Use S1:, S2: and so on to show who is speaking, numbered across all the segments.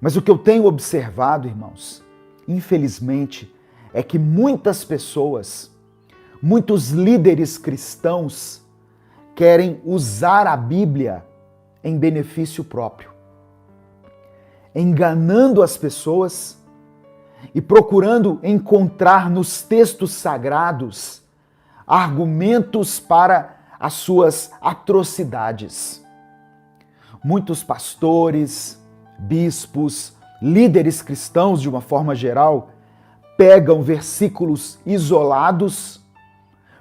S1: Mas o que eu tenho observado, irmãos, infelizmente, é que muitas pessoas, muitos líderes cristãos querem usar a Bíblia em benefício próprio, enganando as pessoas e procurando encontrar nos textos sagrados argumentos para as suas atrocidades. Muitos pastores, bispos, líderes cristãos de uma forma geral, pegam versículos isolados,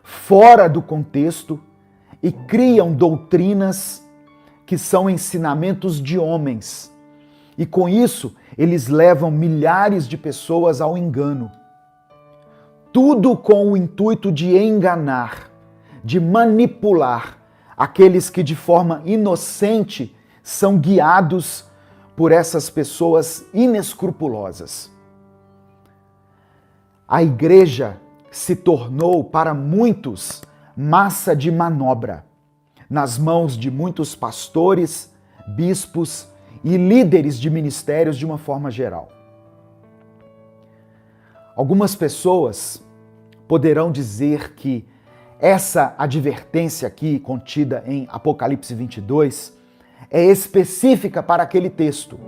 S1: fora do contexto, e criam doutrinas que são ensinamentos de homens. E com isso, eles levam milhares de pessoas ao engano. Tudo com o intuito de enganar, de manipular aqueles que de forma inocente são guiados por essas pessoas inescrupulosas. A igreja se tornou para muitos massa de manobra, nas mãos de muitos pastores, bispos e líderes de ministérios de uma forma geral. Algumas pessoas poderão dizer que essa advertência aqui contida em Apocalipse 22 é específica para aquele texto.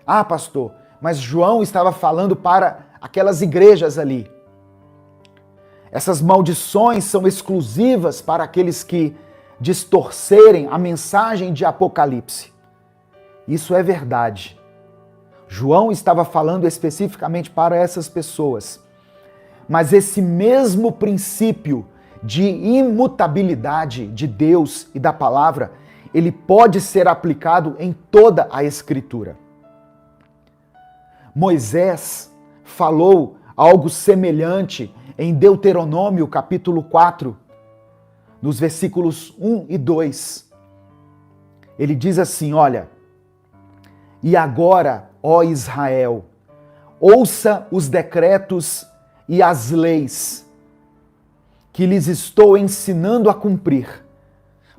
S1: Ah, pastor, mas João estava falando para aquelas igrejas ali. Essas maldições são exclusivas para aqueles que distorcerem a mensagem de Apocalipse. Isso é verdade. João estava falando especificamente para essas pessoas. Mas esse mesmo princípio de imutabilidade de Deus e da palavra, ele pode ser aplicado em toda a Escritura. Moisés falou algo semelhante em Deuteronômio capítulo 4, nos versículos 1 e 2. Ele diz assim, olha, e agora, ó Israel, ouça os decretos e as leis que lhes estou ensinando a cumprir,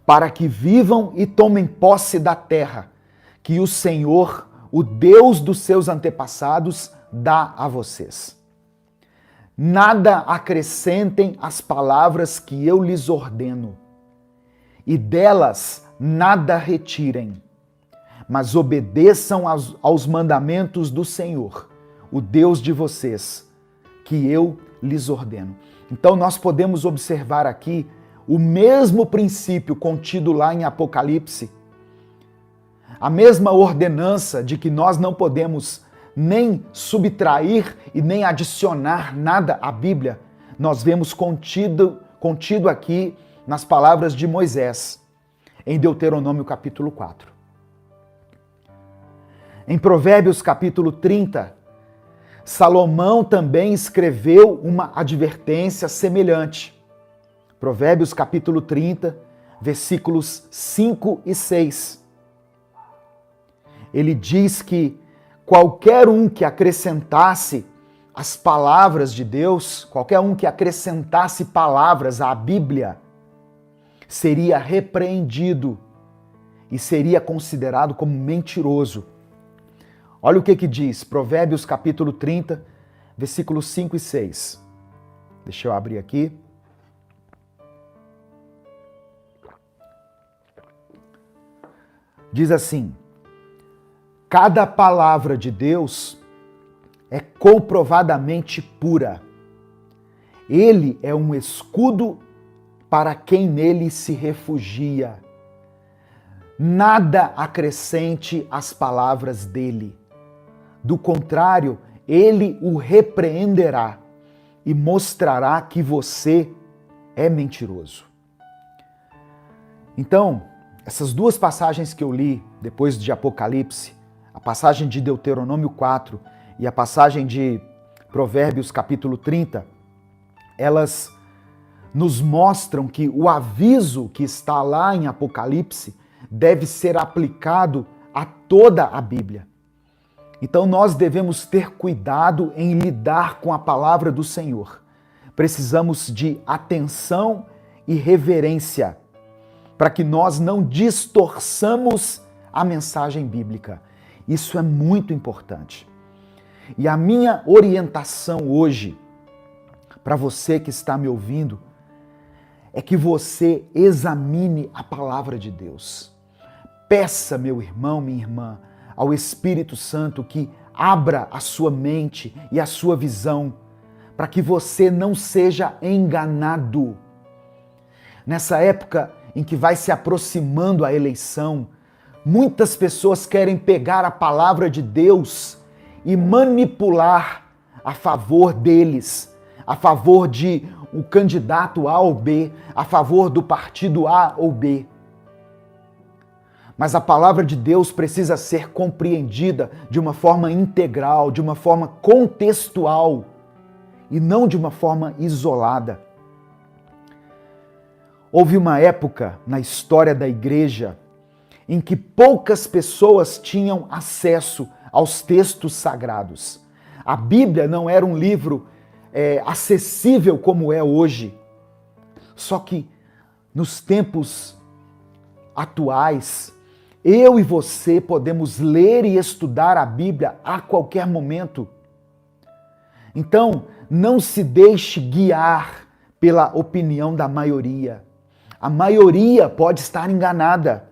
S1: para que vivam e tomem posse da terra, que o Senhor, o Deus dos seus antepassados, dá a vocês. Nada acrescentem às palavras que eu lhes ordeno, e delas nada retirem, mas obedeçam aos mandamentos do Senhor, o Deus de vocês, que eu lhes ordeno. Então nós podemos observar aqui o mesmo princípio contido lá em Apocalipse, a mesma ordenança de que nós não podemos nem subtrair e nem adicionar nada à Bíblia, nós vemos contido aqui nas palavras de Moisés, em Deuteronômio capítulo 4. Em Provérbios capítulo 30, Salomão também escreveu uma advertência semelhante. Provérbios capítulo 30, versículos 5 e 6. Ele diz que qualquer um que acrescentasse as palavras de Deus, qualquer um que acrescentasse palavras à Bíblia, seria repreendido e seria considerado como mentiroso. Olha o que diz, Provérbios capítulo 30, versículos 5 e 6. Deixa eu abrir aqui. Diz assim, cada palavra de Deus é comprovadamente pura. Ele é um escudo para quem nele se refugia. Nada acrescente às palavras dele. Do contrário, ele o repreenderá e mostrará que você é mentiroso. Então, essas duas passagens que eu li depois de Apocalipse, a passagem de Deuteronômio 4 e a passagem de Provérbios capítulo 30, elas nos mostram que o aviso que está lá em Apocalipse deve ser aplicado a toda a Bíblia. Então nós devemos ter cuidado em lidar com a palavra do Senhor. Precisamos de atenção e reverência para que nós não distorçamos a mensagem bíblica. Isso é muito importante. E a minha orientação hoje, para você que está me ouvindo, é que você examine a palavra de Deus. Peça, meu irmão, minha irmã, ao Espírito Santo que abra a sua mente e a sua visão, para que você não seja enganado. Nessa época em que vai se aproximando a eleição, muitas pessoas querem pegar a palavra de Deus e manipular a favor deles, a favor de o candidato A ou B, a favor do partido A ou B. Mas a palavra de Deus precisa ser compreendida de uma forma integral, de uma forma contextual e não de uma forma isolada. Houve uma época na história da igreja em que poucas pessoas tinham acesso aos textos sagrados. A Bíblia não era um livro acessível como é hoje. Só que nos tempos atuais, eu e você podemos ler e estudar a Bíblia a qualquer momento. Então, não se deixe guiar pela opinião da maioria. A maioria pode estar enganada.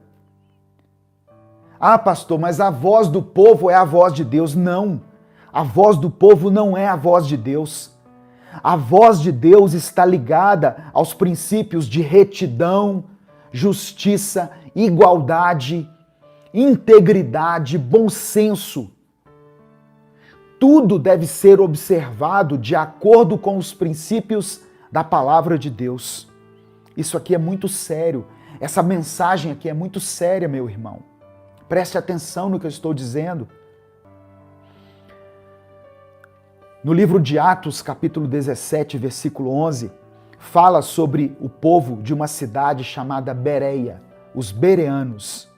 S1: Ah, pastor, mas a voz do povo é a voz de Deus. Não, a voz do povo não é a voz de Deus. A voz de Deus está ligada aos princípios de retidão, justiça, igualdade, integridade, bom senso. Tudo deve ser observado de acordo com os princípios da palavra de Deus. Isso aqui é muito sério. Essa mensagem aqui é muito séria, meu irmão. Preste atenção no que eu estou dizendo. No livro de Atos, capítulo 17, versículo 11, fala sobre o povo de uma cidade chamada Bereia, os bereanos.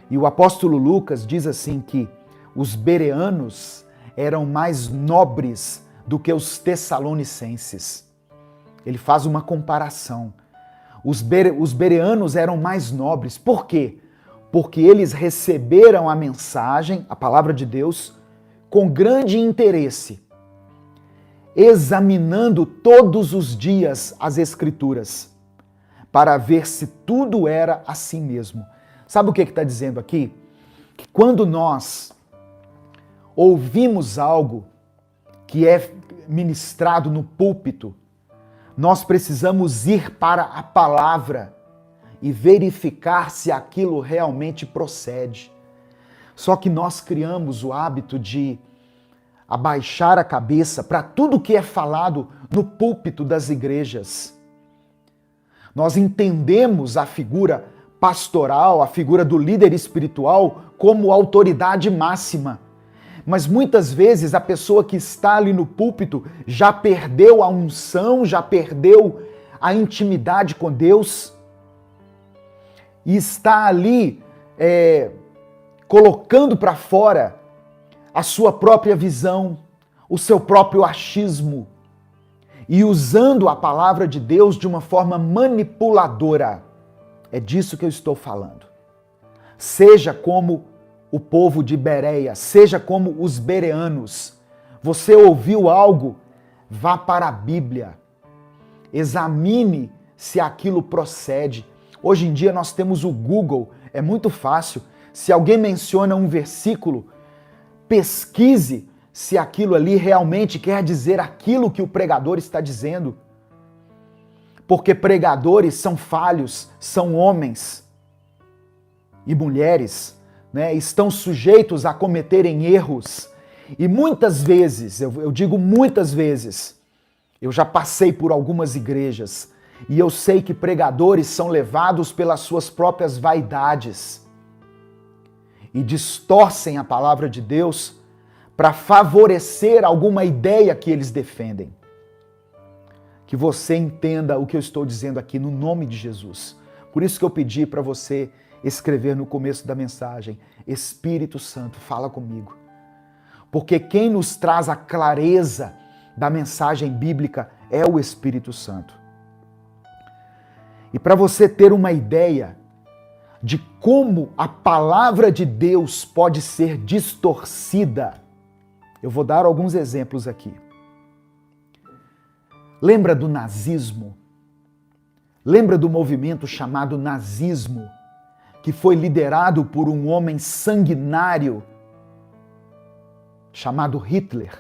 S1: E o apóstolo Lucas diz assim que os bereanos eram mais nobres do que os tessalonicenses. Ele faz uma comparação. Os bereanos eram mais nobres. Por quê? Porque eles receberam a mensagem, a palavra de Deus, com grande interesse, examinando todos os dias as Escrituras, para ver se tudo era assim mesmo. Sabe o que está dizendo aqui? Que quando nós ouvimos algo que é ministrado no púlpito, nós precisamos ir para a palavra e verificar se aquilo realmente procede. Só que nós criamos o hábito de abaixar a cabeça para tudo que é falado no púlpito das igrejas. Nós entendemos a figura pastoral, a figura do líder espiritual como autoridade máxima. Mas muitas vezes a pessoa que está ali no púlpito já perdeu a unção, já perdeu a intimidade com Deus e está ali colocando para fora a sua própria visão, o seu próprio achismo e usando a palavra de Deus de uma forma manipuladora. É disso que eu estou falando. Seja como o povo de Bereia, seja como os bereanos. Você ouviu algo? Vá para a Bíblia. Examine se aquilo procede. Hoje em dia nós temos o Google, é muito fácil. Se alguém menciona um versículo, pesquise se aquilo ali realmente quer dizer aquilo que o pregador está dizendo. Porque pregadores são falhos, são homens e mulheres, né? Estão sujeitos a cometerem erros. E muitas vezes, eu digo muitas vezes, eu já passei por algumas igrejas e eu sei que pregadores são levados pelas suas próprias vaidades e distorcem a palavra de Deus para favorecer alguma ideia que eles defendem. Que você entenda o que eu estou dizendo aqui no nome de Jesus. Por isso que eu pedi para você escrever no começo da mensagem: Espírito Santo, fala comigo. Porque quem nos traz a clareza da mensagem bíblica é o Espírito Santo. E para você ter uma ideia de como a palavra de Deus pode ser distorcida. Eu vou dar alguns exemplos aqui. Lembra do nazismo? Lembra do movimento chamado nazismo, que foi liderado por um homem sanguinário chamado Hitler?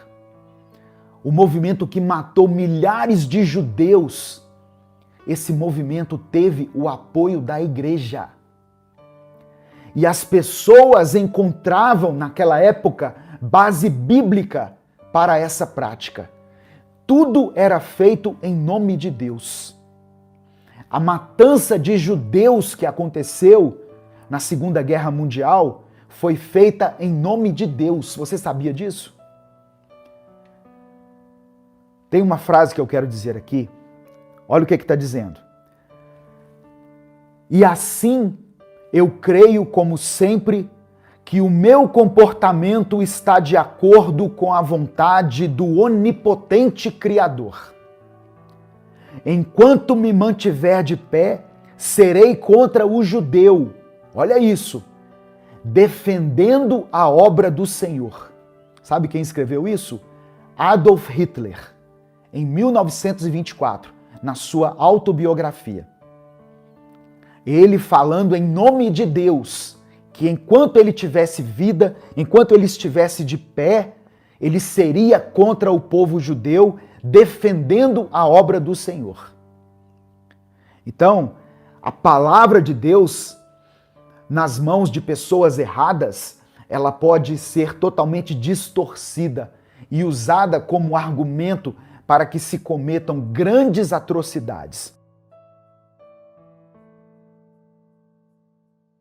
S1: O movimento que matou milhares de judeus. Esse movimento teve o apoio da igreja. E as pessoas encontravam, naquela época, base bíblica para essa prática. Tudo era feito em nome de Deus. A matança de judeus que aconteceu na Segunda Guerra Mundial foi feita em nome de Deus. Você sabia disso? Tem uma frase que eu quero dizer aqui. Olha o que está dizendo. E assim eu creio, como sempre, que o meu comportamento está de acordo com a vontade do onipotente Criador. Enquanto me mantiver de pé, serei contra o judeu. Olha isso. Defendendo a obra do Senhor. Sabe quem escreveu isso? Adolf Hitler, em 1924, na sua autobiografia. Ele falando em nome de Deus, que enquanto ele tivesse vida, enquanto ele estivesse de pé, ele seria contra o povo judeu, defendendo a obra do Senhor. Então, a palavra de Deus, nas mãos de pessoas erradas, ela pode ser totalmente distorcida e usada como argumento para que se cometam grandes atrocidades.